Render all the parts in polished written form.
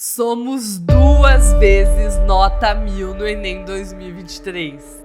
Somos 2 vezes nota 1000 no Enem 2023.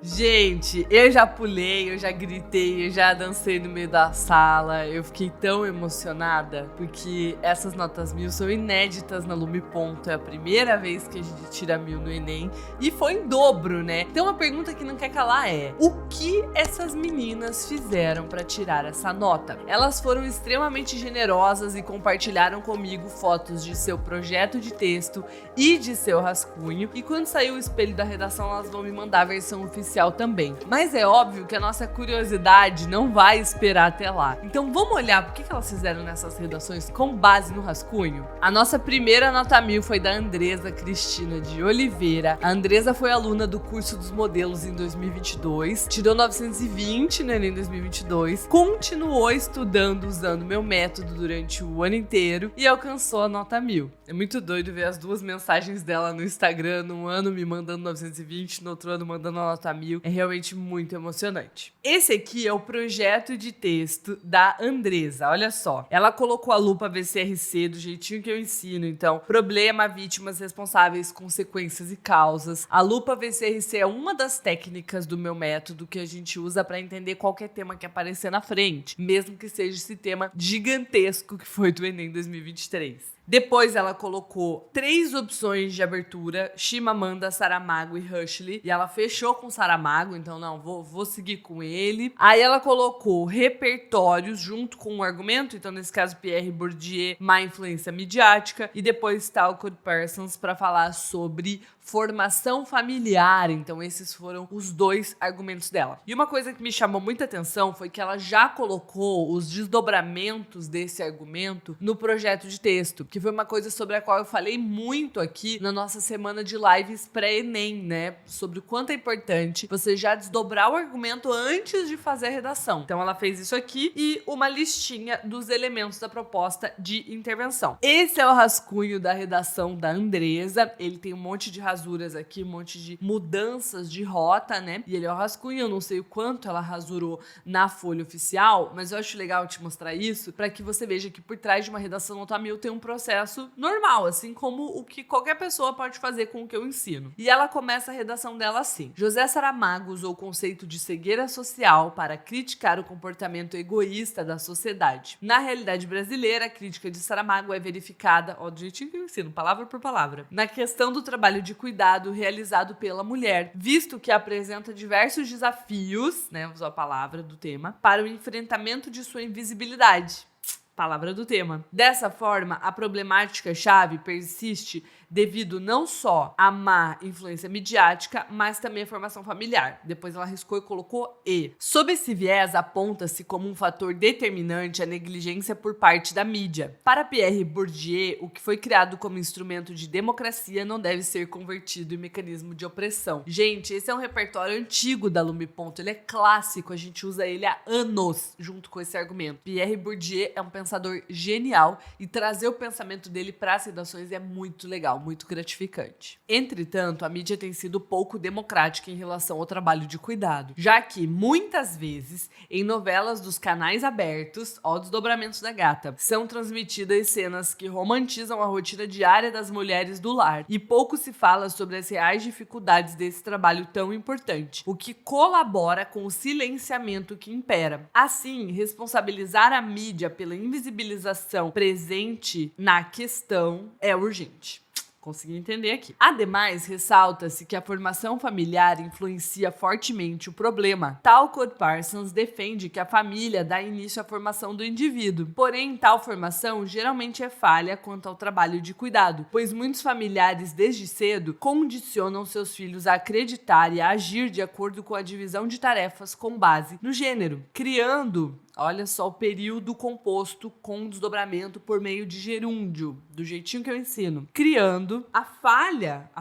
Gente, eu já pulei, eu já gritei, eu já dancei no meio da sala, eu fiquei tão emocionada, porque essas notas 1000 são inéditas na Lume Ponto, é a primeira vez que a gente tira 1000 no Enem, e foi em dobro, né? Então a pergunta que não quer calar é, o que essas meninas fizeram pra tirar essa nota? Elas foram extremamente generosas e compartilharam comigo fotos de seu projeto de texto e de seu rascunho, e quando sair o espelho da redação, elas vão me mandar a versão oficial também. Mas é óbvio que a nossa curiosidade não vai esperar até lá. Então vamos olhar o que elas fizeram nessas redações com base no rascunho? A nossa primeira nota 1000 foi da Andresa Cristina de Oliveira. A Andresa foi aluna do curso dos modelos em 2022, tirou 920 no Enem 2022, continuou estudando usando meu método durante o ano inteiro e alcançou a nota 1000. É muito doido ver as duas mensagens dela no Instagram, num ano me mandando 920, no outro ano mandando a nota 1000. É realmente muito emocionante. Esse aqui é o projeto de texto da Andresa, olha só. Ela colocou a lupa VCRC do jeitinho que eu ensino, então, problema, vítimas, responsáveis, consequências e causas. A lupa VCRC é uma das técnicas do meu método que a gente usa para entender qualquer tema que aparecer na frente, mesmo que seja esse tema gigantesco que foi do Enem 2023. Depois ela colocou 3 opções de abertura, Chimamanda, Saramago e Rushdie. E ela fechou com Saramago, então não, vou seguir com ele. Aí ela colocou repertórios junto com o argumento, então nesse caso Pierre Bourdieu, má influência midiática. E depois Talcott Parsons para falar sobre formação familiar, então esses foram os 2 argumentos dela. E uma coisa que me chamou muita atenção foi que ela já colocou os desdobramentos desse argumento no projeto de texto, que foi uma coisa sobre a qual eu falei muito aqui na nossa semana de lives pré-ENEM, né? Sobre o quanto é importante você já desdobrar o argumento antes de fazer a redação. Então ela fez isso aqui e uma listinha dos elementos da proposta de intervenção. Esse é o rascunho da redação da Andresa, ele tem um monte de rasuras aqui, um monte de mudanças de rota, né? E ele é o rascunho, eu não sei o quanto ela rasurou na folha oficial, mas eu acho legal te mostrar isso para que você veja que por trás de uma redação nota 1000 tem um processo normal, assim como o que qualquer pessoa pode fazer com o que eu ensino. E ela começa a redação dela assim: José Saramago usou o conceito de cegueira social para criticar o comportamento egoísta da sociedade. Na realidade brasileira, a crítica de Saramago é verificada, ó, do jeitinho que eu ensino, palavra por palavra, na questão do trabalho de cuidado realizado pela mulher, visto que apresenta diversos desafios, né, usou a palavra do tema, para o enfrentamento de sua invisibilidade. Palavra do tema. Dessa forma, a problemática-chave persiste devido não só à má influência midiática, mas também à formação familiar. Depois ela riscou e colocou E. Sob esse viés, aponta-se como um fator determinante a negligência por parte da mídia. Para Pierre Bourdieu, o que foi criado como instrumento de democracia não deve ser convertido em mecanismo de opressão. Gente, esse é um repertório antigo da Lume Ponto, ele é clássico, a gente usa ele há anos junto com esse argumento. Pierre Bourdieu é um pensador genial e trazer o pensamento dele para as redações é muito legal, muito gratificante. Entretanto, a mídia tem sido pouco democrática em relação ao trabalho de cuidado, já que muitas vezes em novelas dos canais abertos, ó, desdobramentos da gata, são transmitidas cenas que romantizam a rotina diária das mulheres do lar e pouco se fala sobre as reais dificuldades desse trabalho tão importante, o que colabora com o silenciamento que impera. Assim, responsabilizar a mídia pela invisibilização presente na questão é urgente. Consegui entender aqui. Ademais, ressalta-se que a formação familiar influencia fortemente o problema. Talcott Parsons defende que a família dá início à formação do indivíduo. Porém, tal formação geralmente é falha quanto ao trabalho de cuidado, pois muitos familiares desde cedo condicionam seus filhos a acreditar e a agir de acordo com a divisão de tarefas com base no gênero, criando, olha só, o período composto com desdobramento por meio de gerúndio, do jeitinho que eu ensino, criando a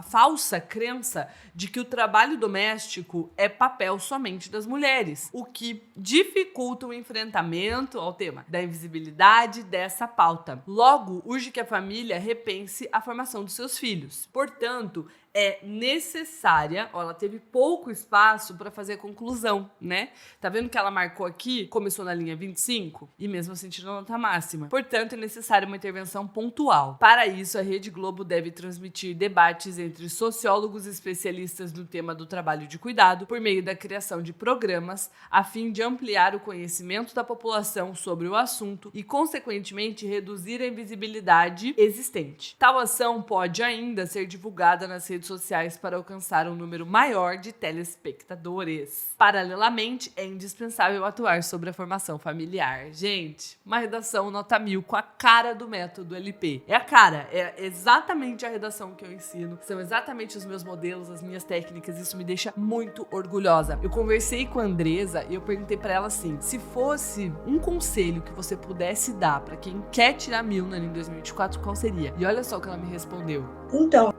falsa crença de que o trabalho doméstico é papel somente das mulheres, o que dificulta o enfrentamento ao tema da invisibilidade dessa pauta. Logo, urge que a família repense a formação dos seus filhos. Portanto, é necessária, ó, ela teve pouco espaço para fazer a conclusão, né? Tá vendo que ela marcou aqui, começou na linha 25 e mesmo assim tirou nota máxima. Portanto, é necessária uma intervenção pontual. Para isso, a Rede Globo deve transmitir debates entre sociólogos e especialistas no tema do trabalho de cuidado por meio da criação de programas a fim de ampliar o conhecimento da população sobre o assunto e, consequentemente, reduzir a invisibilidade existente. Tal ação pode ainda ser divulgada nas redes sociais para alcançar um número maior de telespectadores. Paralelamente, é indispensável atuar sobre a formação familiar. Gente, uma redação nota 1000 com a cara do método LP. É a cara, é exatamente a redação que eu ensino, são exatamente os meus modelos, as minhas técnicas, isso me deixa muito orgulhosa. Eu conversei com a Andresa e eu perguntei pra ela assim, se fosse um conselho que você pudesse dar pra quem quer tirar 1000 no Enem 2024, qual seria? E olha só o que ela me respondeu. Então,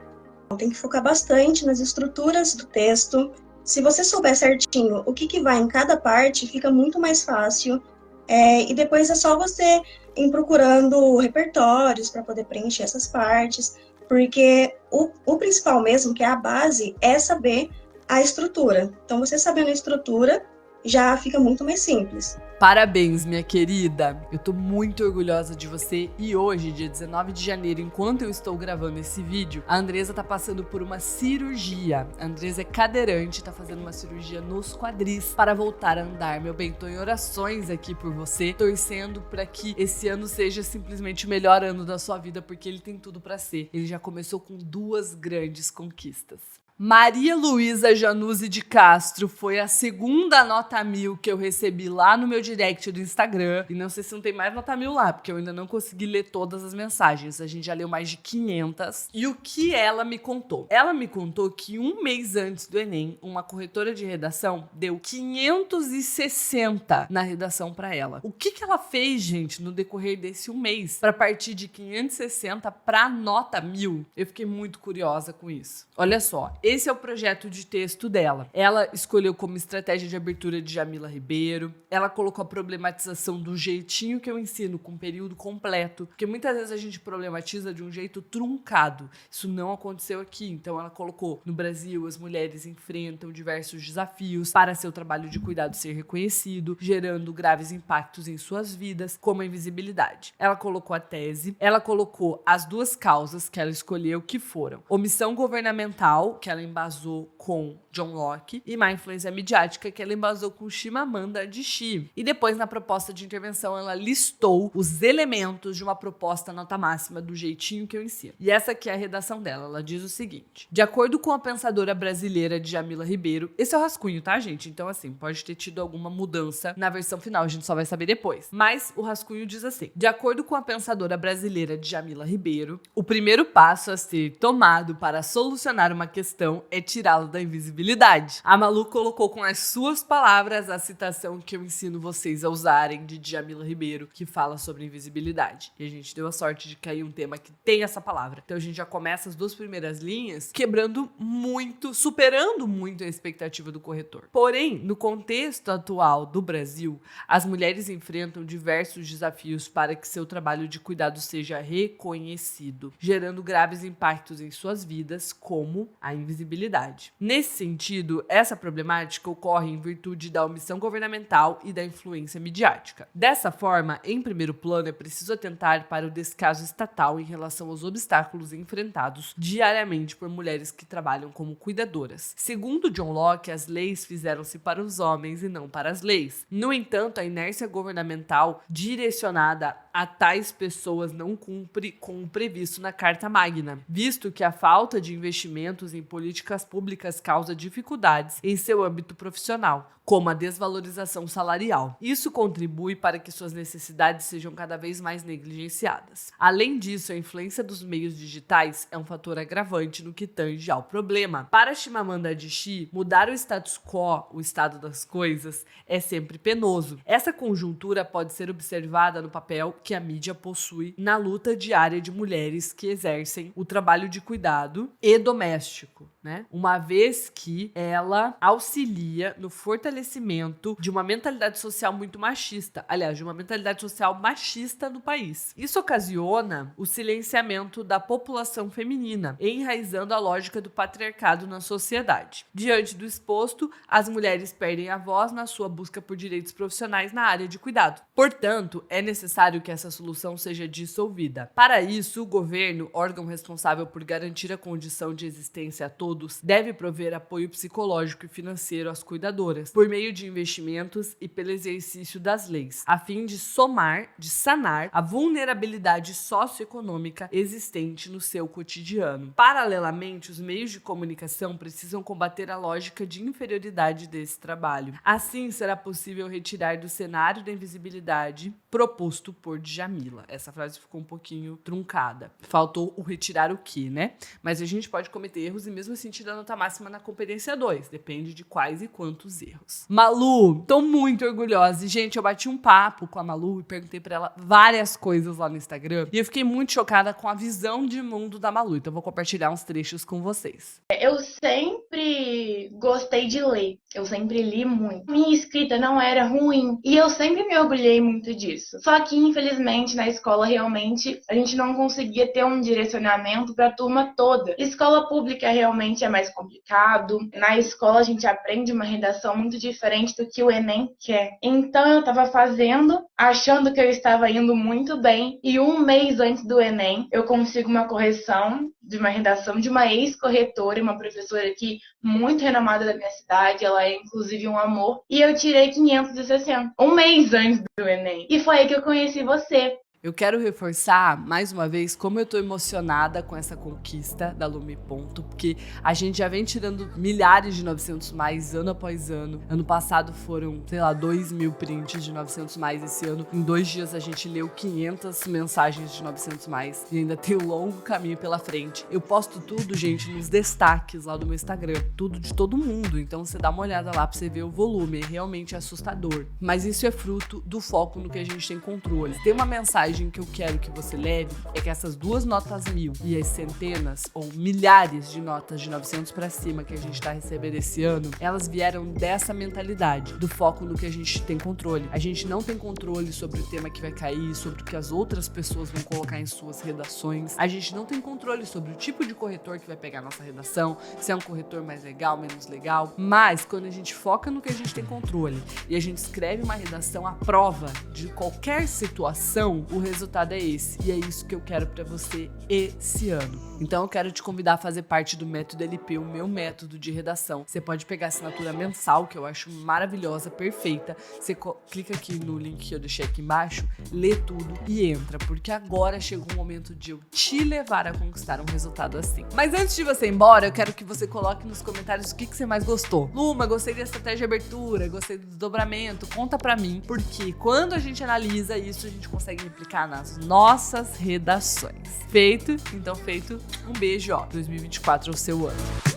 tem que focar bastante nas estruturas do texto. Se você souber certinho o que vai em cada parte, fica muito mais fácil. E depois é só você ir procurando repertórios para poder preencher essas partes, porque o principal mesmo, que é a base, é saber a estrutura. Então, você sabendo a estrutura, já fica muito mais simples. Parabéns, minha querida! Eu tô muito orgulhosa de você e hoje, dia 19 de janeiro, enquanto eu estou gravando esse vídeo, a Andresa tá passando por uma cirurgia. A Andresa é cadeirante, tá fazendo uma cirurgia nos quadris para voltar a andar. Meu bem, tô em orações aqui por você, torcendo para que esse ano seja simplesmente o melhor ano da sua vida, porque ele tem tudo para ser. Ele já começou com 2 grandes conquistas. Maria Luísa Januzzi de Castro foi a segunda nota 1000 que eu recebi lá no meu direct do Instagram. E não sei se não tem mais nota 1000 lá, porque eu ainda não consegui ler todas as mensagens. A gente já leu mais de 500. E o que ela me contou? Ela me contou que um mês antes do Enem, uma corretora de redação deu 560 na redação pra ela. O que ela fez, gente, no decorrer desse um mês pra partir de 560 pra nota 1000? Eu fiquei muito curiosa com isso. Olha só, esse é o projeto de texto dela. Ela escolheu como estratégia de abertura de Djamila Ribeiro. Ela colocou a problematização do jeitinho que eu ensino, com período completo. Porque muitas vezes a gente problematiza de um jeito truncado. Isso não aconteceu aqui. Então ela colocou, no Brasil, as mulheres enfrentam diversos desafios para seu trabalho de cuidado ser reconhecido, gerando graves impactos em suas vidas, como a invisibilidade. Ela colocou a tese. Ela colocou as 2 causas que ela escolheu, que foram omissão governamental, que ela embasou com John Locke, e má influência midiática, que ela embasou com Chimamanda Adichie. E depois, na proposta de intervenção, ela listou os elementos de uma proposta nota máxima do jeitinho que eu ensino. E essa aqui é a redação dela. Ela diz o seguinte: de acordo com a pensadora brasileira Djamila Ribeiro, esse é o rascunho, tá, gente? Então, assim, pode ter tido alguma mudança na versão final, a gente só vai saber depois. Mas o rascunho diz assim: de acordo com a pensadora brasileira Djamila Ribeiro, o primeiro passo a ser tomado para solucionar uma questão é tirá-lo da invisibilidade. A Malu colocou com as suas palavras a citação que eu ensino vocês a usarem de Djamila Ribeiro, que fala sobre invisibilidade. E a gente deu a sorte de cair um tema que tem essa palavra. Então a gente já começa as 2 primeiras linhas quebrando muito, superando muito a expectativa do corretor. Porém, no contexto atual do Brasil, as mulheres enfrentam diversos desafios para que seu trabalho de cuidado seja reconhecido, gerando graves impactos em suas vidas, como a invisibilidade. Nesse sentido, essa problemática ocorre em virtude da omissão governamental e da influência midiática. Dessa forma, em primeiro plano, é preciso atentar para o descaso estatal em relação aos obstáculos enfrentados diariamente por mulheres que trabalham como cuidadoras. Segundo John Locke, as leis fizeram-se para os homens e não para as leis. No entanto, a inércia governamental direcionada a tais pessoas não cumpre com o previsto na Carta Magna, visto que a falta de investimentos em políticas públicas causa dificuldades em seu âmbito profissional, como a desvalorização salarial. Isso contribui para que suas necessidades sejam cada vez mais negligenciadas. Além disso, a influência dos meios digitais é um fator agravante no que tange ao problema. Para Chimamanda Adichie, mudar o status quo, o estado das coisas, é sempre penoso. Essa conjuntura pode ser observada no papel que a mídia possui na luta diária de mulheres que exercem o trabalho de cuidado e doméstico. né? Uma vez que ela auxilia no fortalecimento de uma mentalidade social muito machista. Aliás, de uma mentalidade social machista no país. Isso ocasiona o silenciamento da população feminina, enraizando a lógica do patriarcado na sociedade. Diante do exposto, as mulheres perdem a voz na sua busca por direitos profissionais na área de cuidado. Portanto, é necessário que essa solução seja dissolvida. Para isso, o governo, órgão responsável por garantir a condição de existência a todos, deve prover apoio psicológico e financeiro às cuidadoras, por meio de investimentos e pelo exercício das leis, a fim de sanar a vulnerabilidade socioeconômica existente no seu cotidiano. Paralelamente, os meios de comunicação precisam combater a lógica de inferioridade desse trabalho. Assim, será possível retirar do cenário da invisibilidade proposto por Djamila. Essa frase ficou um pouquinho truncada. Faltou o retirar o quê, né? Mas a gente pode cometer erros e mesmo assim tirar a nota máxima na competência 2. Depende de quais e quantos erros. Malu, tô muito orgulhosa. E, gente, eu bati um papo com a Malu e perguntei pra ela várias coisas lá no Instagram. E eu fiquei muito chocada com a visão de mundo da Malu. Então eu vou compartilhar uns trechos com vocês. Eu sempre gostei de ler. Eu sempre li muito. Minha escrita não era ruim. E eu sempre me orgulhei muito disso. Só que, infelizmente, na escola, realmente, a gente não conseguia ter um direcionamento pra turma toda. Escola pública realmente é mais complicado. Na escola a gente aprende uma redação muito diferente do que o Enem quer. Então eu estava fazendo, achando que eu estava indo muito bem, e um mês antes do Enem eu consigo uma correção de uma redação de uma ex-corretora, uma professora aqui muito renomada da minha cidade, ela é inclusive um amor, e eu tirei 560, um mês antes do Enem. E foi aí que eu conheci você. Eu quero reforçar, mais uma vez, como eu tô emocionada com essa conquista da Lume Ponto, porque a gente já vem tirando milhares de 900 mais ano após ano. Ano passado foram, 2.000 prints de 900 mais. Esse ano, em 2 dias, a gente leu 500 mensagens de 900 mais. E ainda tem um longo caminho pela frente. Eu posto tudo, gente, nos destaques lá do meu Instagram. Tudo de todo mundo. Então, você dá uma olhada lá pra você ver o volume. É realmente assustador. Mas isso é fruto do foco no que a gente tem controle. Tem uma mensagem que eu quero que você leve é que essas 2 notas 1000 e as centenas ou milhares de notas de 900 pra cima que a gente tá recebendo esse ano, elas vieram dessa mentalidade, do foco no que a gente tem controle. A gente não tem controle sobre o tema que vai cair, sobre o que as outras pessoas vão colocar em suas redações. A gente não tem controle sobre o tipo de corretor que vai pegar a nossa redação, se é um corretor mais legal, menos legal. Mas quando a gente foca no que a gente tem controle e a gente escreve uma redação à prova de qualquer situação, o resultado é esse. E é isso que eu quero pra você esse ano. Então eu quero te convidar a fazer parte do método LP, o meu método de redação. Você pode pegar a assinatura mensal, que eu acho maravilhosa, perfeita. Você clica aqui no link que eu deixei aqui embaixo, lê tudo e entra, porque agora chegou o momento de eu te levar a conquistar um resultado assim. Mas antes de você ir embora, eu quero que você coloque nos comentários o que você mais gostou. Luma, gostei da estratégia de abertura, gostei do desdobramento, conta pra mim, porque quando a gente analisa isso, a gente consegue replicar nas nossas redações. Feito? Então feito. Um beijo, 2024 é o seu ano.